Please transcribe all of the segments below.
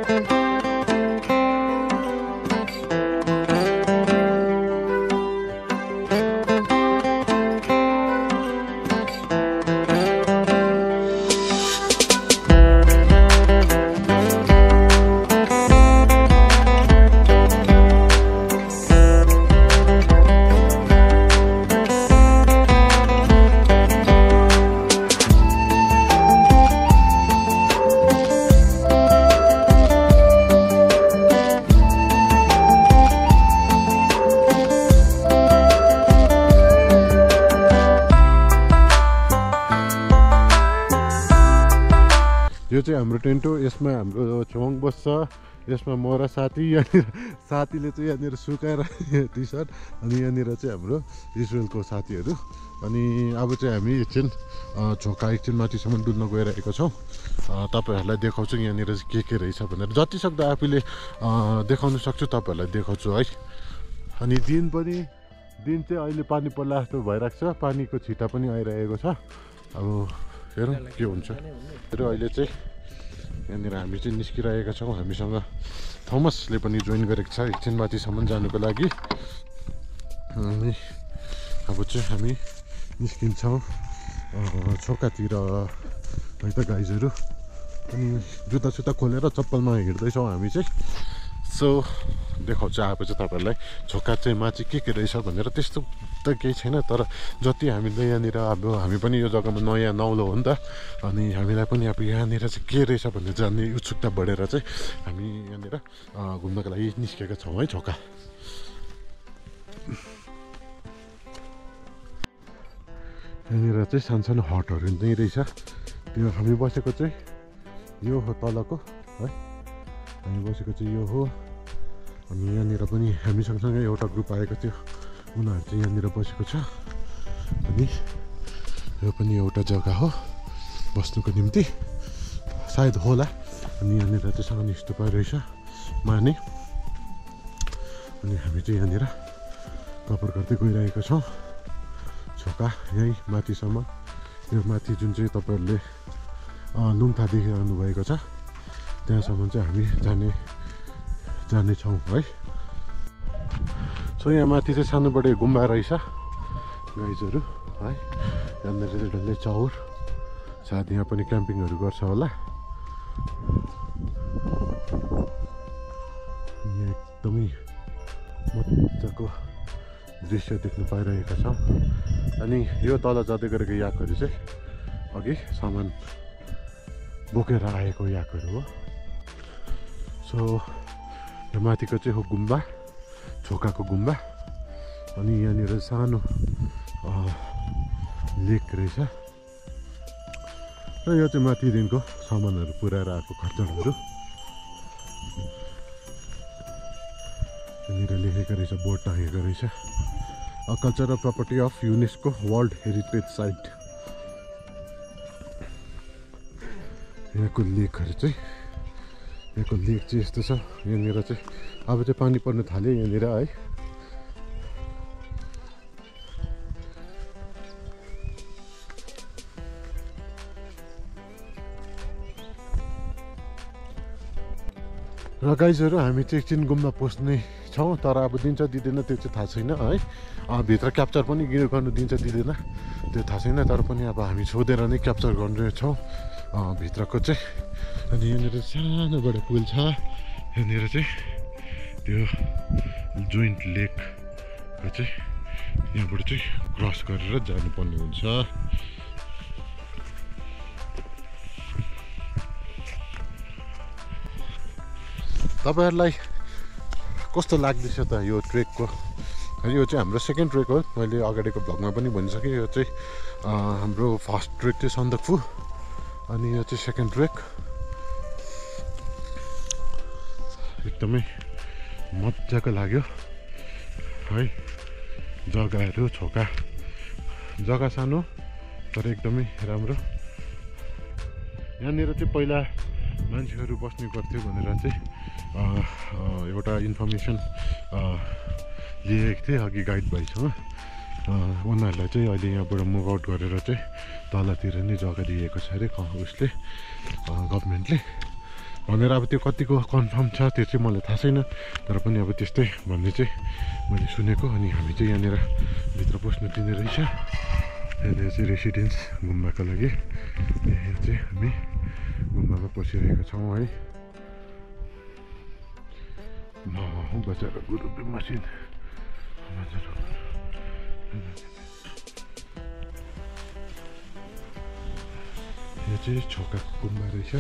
यो चाहिँ हाम्रो टेन्ट हो। यसमा हाम्रो छेवाङ बस्छ। यसमा म र साथी, यहाँनिर साथीले चाहिँ यहाँनिर सुकाएर टी सर्ट, अनि यहाँनिर चाहिँ हाम्रो इजरायलको साथीहरू। अनि अब चाहिँ हामी एकछिन झोका एकछिन माथिसम्म डुल्न गइरहेको छौँ। तपाईँहरूलाई देखाउँछु यहाँनिर चाहिँ के रहेछ भनेर, जति सक्दो आफूले देखाउनु सक्छु तपाईँहरूलाई देखाउँछु है। अनि दिन चाहिँ अहिले पानी पर्ला जस्तो भइरहेको छ, पानीको छिटा पनि आइरहेको छ। अब हेरौँ के हुन्छ। र अहिले चाहिँ यहाँनिर हामी चाहिँ निस्किरहेका छौँ। हामीसँग थोमसले पनि जोइन गरेको छ एकछिन माथिसम्म जानुको लागि। अनि अब चाहिँ हामी निस्किन्छौँ छोकातिर है त गाइजहरू। अनि जुत्ता खोलेर चप्पलमा हिँड्दैछौँ हामी चाहिँ। सो देखाउँछु अब चाहिँ तपाईँहरूलाई छोका चाहिँ माथि के रहेछ भनेर। त्यस्तो त केही छैन, तर जति हामीले यहाँनिर अब हामी पनि यो जग्गामा नयाँ नौलो हो नि त, अनि हामीलाई पनि अब यहाँनिर चाहिँ के रहेछ भन्ने जान्ने उत्सुकता बढेर चाहिँ हामी यहाँनिर घुम्नको लागि निस्केका छौँ है छोका। यहाँनिर चाहिँ सानो हटहरू नै रहेछ। त्यो हामी बसेको चाहिँ यो हो तलको है, हामी बसेको चाहिँ यो हो। अनि यहाँनिर पनि हामी सँगसँगै एउटा ग्रुप आएको थियो, उनीहरू चाहिँ यहाँनिर बसेको छ। अनि यो पनि एउटा जग्गा हो बस्नुको निम्ति सायद होला। अनि यहाँनिर चाहिँ सानो स्तूपा रहेछ माने। अनि हामी चाहिँ यहाँनिर कभर गर्दै गइरहेको छौँ छोका यहीँ माथिसम्म। यो माथि जुन चाहिँ तपाईँहरूले लुङथा देखिरहनु भएको छ त्यहाँसम्म चाहिँ हामी जानेछौँ है। सो यहाँ माथि चाहिँ सानोबडे गुम्बा रहेछ गाइजहरू है। यहाँनिर चाहिँ डल्लै चौर, सायद यहाँ पनि क्याम्पिङहरू गर्छ होला। यहाँ एकदमै मजाको दृश्य देख्न पाइरहेका छौँ। अनि यो तल जाँदै गरेको याकहरू चाहिँ अघि सामान बोकेर आएको याकहरू हो। सो यो माथिको चाहिँ हो गुम्बा, छोकाको गुम्बा। अनि यहाँनिर सानो लेक रहेछ। र यो चाहिँ माथिदेखिको सामानहरू पुऱ्याएर आएको खर्चडहरू। यहाँनिर लेखेको रहेछ, बोर्ड टाँगेको रहेछ, a cultural property of UNESCO world heritage site. यहाँको लेकहरू चाहिँ, यहाँको लेक चाहिँ यस्तो छ। यहाँनिर चाहिँ अब चाहिँ पानी पर्नु थाल्यो यहाँनिर है। र गाइजहरू हामी चाहिँ एकछिन गुम्बा पस्ने छौँ, तर अब दिन्छ दिँदैन त्यो चाहिँ थाहा छैन है। भित्र क्याप्चर पनि गर्नु दिन्छ दिँदैन त्यो थाहा छैन, तर पनि अब हामी सोधेर नै क्याप्चर गर्नेछौँ भित्रको चाहिँ। अनि यहाँनिर सानोबाट पुल छ। यहाँनिर चाहिँ त्यो जोइन्ट लेकको चाहिँ यहाँबाट चाहिँ क्रस गरेर जानुपर्ने हुन्छ। तपाईँहरूलाई कस्तो लाग्दैछ त यो ट्रेकको? यो चाहिँ हाम्रो सेकेन्ड ट्रेक हो। मैले अगाडिको भ्लगमा पनि भनिसकेँ, यो चाहिँ हाम्रो फर्स्ट ट्रेक चाहिँ सन्दकफू, अनि यो चाहिँ सेकेन्ड ट्रेक। एकदमै मजाको लाग्यो है। जग्गाहरू छोका, जग्गा सानो तर एकदमै राम्रो। यहाँनिर चाहिँ पहिला मान्छेहरू बस्ने गर्थ्यो भनेर चाहिँ एउटा इन्फर्मेसन लिएको थिएँ अघि गाइड भाइसँग। उनीहरूलाई चाहिँ अहिले यहाँबाट मुभ आउट गरेर चाहिँ तलतिर नै जग्गा दिएको छ अरे उसले, गभर्मेन्टले। भनेर अब त्यो कतिको कन्फर्म छ त्यो चाहिँ मलाई थाहा छैन, तर पनि अब त्यस्तै भन्ने चाहिँ मैले सुनेको। अनि हामी चाहिँ यहाँनिर भित्र पस्नु दिने रहेछ। यहाँनिर चाहिँ रेसिडेन्स गुम्बाको लागि यहाँ चाहिँ हामी गुम्बामा पसिरहेका छौँ है। बजाएर गुरुबी मसिन यो चाहिँ छोकाको गुम्बा रहेछ।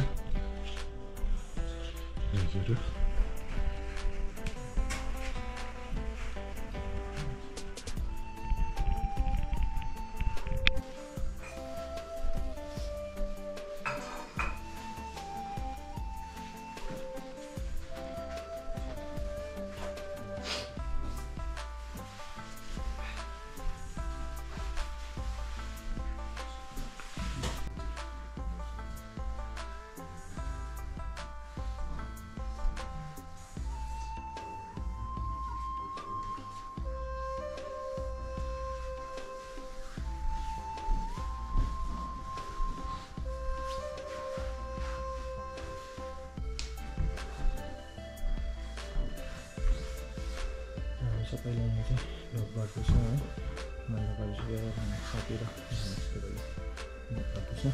हजुर सबैले यहाँ चाहिँ ढोक गर्दैछ है। मैले गरिसकेर साथी र गर्दैछ।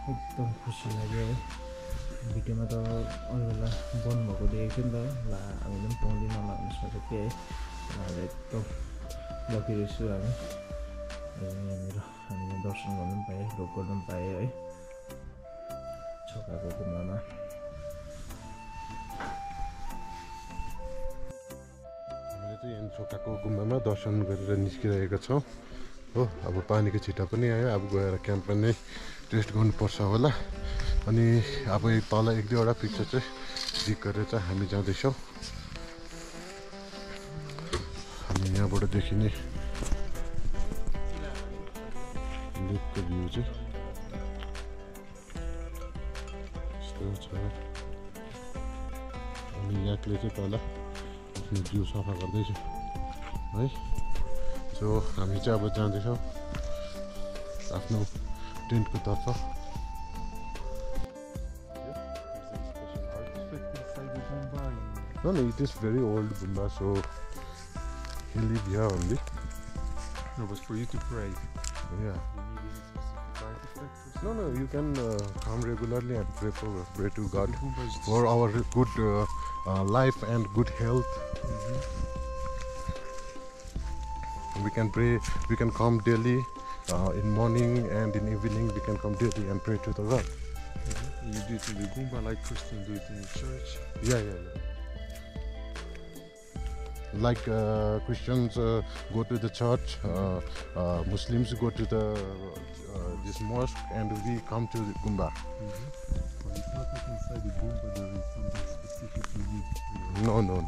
एकदम खुसी लाग्यो है। भिडियोमा त अरू बेला बन्द भएको देखेको थियो नि त, ला हामीले पनि पाउँदैन होला भन्ने सोचेको थिएँ है। अहिले एकदम लकी रहेछु हामी। यहाँनिर हामीले दर्शन गर्नु पनि पाएँ, ढोक गर्नु पनि पाएँ है छोकाको गुम्बामा। यहाँ छोकाको गुम्बामा दर्शन गरेर निस्किरहेका छौँ हो। अब पानीको छिटा पनि आयो, अब गएर क्याम्पमा नै टेस्ट गर्नुपर्छ होला। अनि अब तल एक दुईवटा पिक्चर चाहिँ क्लिक गरेर चाहिँ हामी जाँदैछौँ। अनि यहाँबाट देखिने लेकको भ्यू चाहिँ यस्तो छ। अनि याकले चाहिँ तल आफ्नो जिउ सफा गर्दैछ है। सो हामी चाहिँ अब जाँदैछौँ आफ्नो टेन्टको तर्फ। No, it is very old Gumba, so he live here only. No, it was for you to pray. Yeah. You need any specific artifact? No, you can come regularly and pray to God Gumba is for our good life and good health. We can pray. We can come daily in morning and in evening. We can come daily and pray to the God. You do it in the Gumba like Christians do it in the church. Yeah. Like Christians go to the church, Muslims go to the this mosque, and we come to the Gumba. But it's not that inside the Gumba there is something specific you need. No.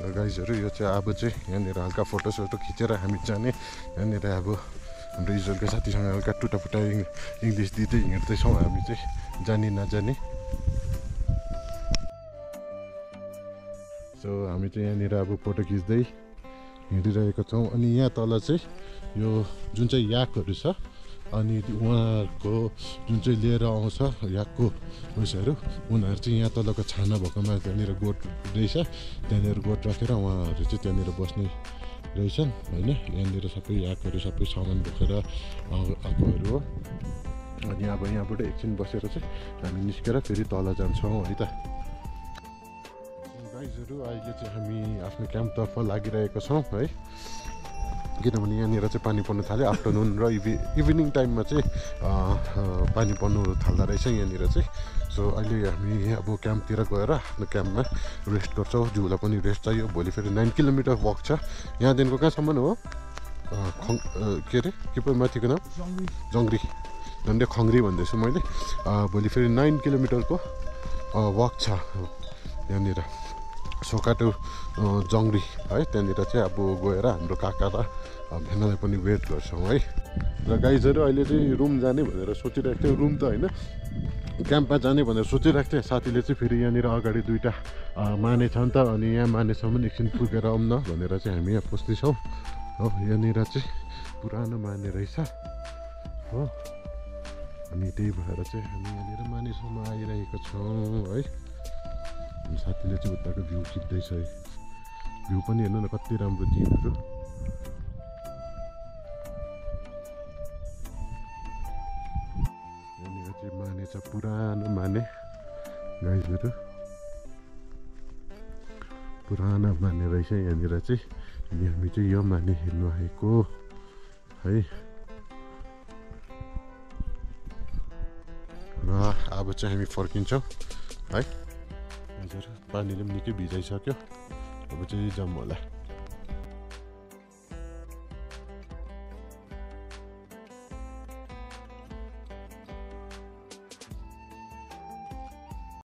गाइजहरू यो चाहिँ अब चाहिँ यहाँनिर हल्का फोटोसोटो खिचेर हामी जाने। यहाँनिर अब हाम्रो इजरायलको साथीसँग हल्का टुटाफुटा इङ्ग्लिस दिँदै हिँड्दैछौँ हामी चाहिँ, जानी नजाने। सो हामी चाहिँ यहाँनिर अब फोटो खिच्दै हिँडिरहेको छौँ। अनि यहाँ तल चाहिँ यो जुन चाहिँ याकहरू छ, अनि उहाँहरूको जुन चाहिँ लिएर आउँछ याकको उयसहरू, उनीहरू चाहिँ यहाँ तलको छाना भएकोमा त्यहाँनिर गोठ रहेछ, त्यहाँनिर गोठ राखेर उहाँहरू चाहिँ त्यहाँनिर बस्ने रहेछन् होइन। यहाँनिर सबै याकहरू सबै सामान बोकेर आएकोहरू हो। अनि अब यहाँबाट एकछिन बसेर चाहिँ हामी निस्केर फेरि तल जान्छौँ है त। गाइजहरू अहिले चाहिँ हामी आफ्नो क्याम्पतर्फ लागिरहेका छौँ है, किनभने यहाँनिर चाहिँ पानी पर्नु थाल्यो। आफ्टरनुन र इभिनिङ टाइममा चाहिँ पानी पर्नु थाल्दो रहेछ यहाँनिर चाहिँ। सो अहिले हामी अब क्याम्पतिर गएर आफ्नो क्याम्पमा रेस्ट गर्छौँ। जिउलाई पनि रेस्ट चाहियो। भोलि फेरि 9 किलोमिटर वक छ यहाँदेखिको। कहाँसम्म हो के अरे के पो माथिको नाम? जङ्ग्री, झन्डै खङ्ग्री भन्दैछु मैले। भोलि फेरि 9 किलोमिटरको वक छ यहाँनिर सोकाटो जङ्ग्री है। त्यहाँनिर चाहिँ अब गएर हाम्रो काका र भेनालाई पनि वेट गर्छौँ है। र गाइजहरू अहिले चाहिँ रुम जाने भनेर सोचिरहेको थियो। रुम त होइन, क्याम्पमा जाने भनेर सोचिरहेको थिएँ। साथीले चाहिँ फेरि यहाँनिर अगाडि दुईवटा माने छ नि त, अनि यहाँ मानेसम्म एकछिन पुगेर आउँ न भनेर चाहिँ हामी यहाँ पस्दैछौँ हो। यहाँनिर चाहिँ पुरानो माने रहेछ हो। अनि त्यही भएर चाहिँ हामी यहाँनिर मानिसमा आइरहेको छौँ है। अनि साथीले चाहिँ उताको भ्यू खिच्दैछ है। भ्यू पनि हेर्नु न कति राम्रो दिनहरू। यहाँनिर चाहिँ माने छ, पुरानो माने गाईहरू, पुरानो माने रहेछ यहाँनिर चाहिँ। अनि हामी चाहिँ यो माने हेर्नु आएको है। र अब चाहिँ हामी फर्किन्छौँ है। हजुर पानीले पनि निकै भिजाइसक्यो, अब चाहिँ जाऊँ होला।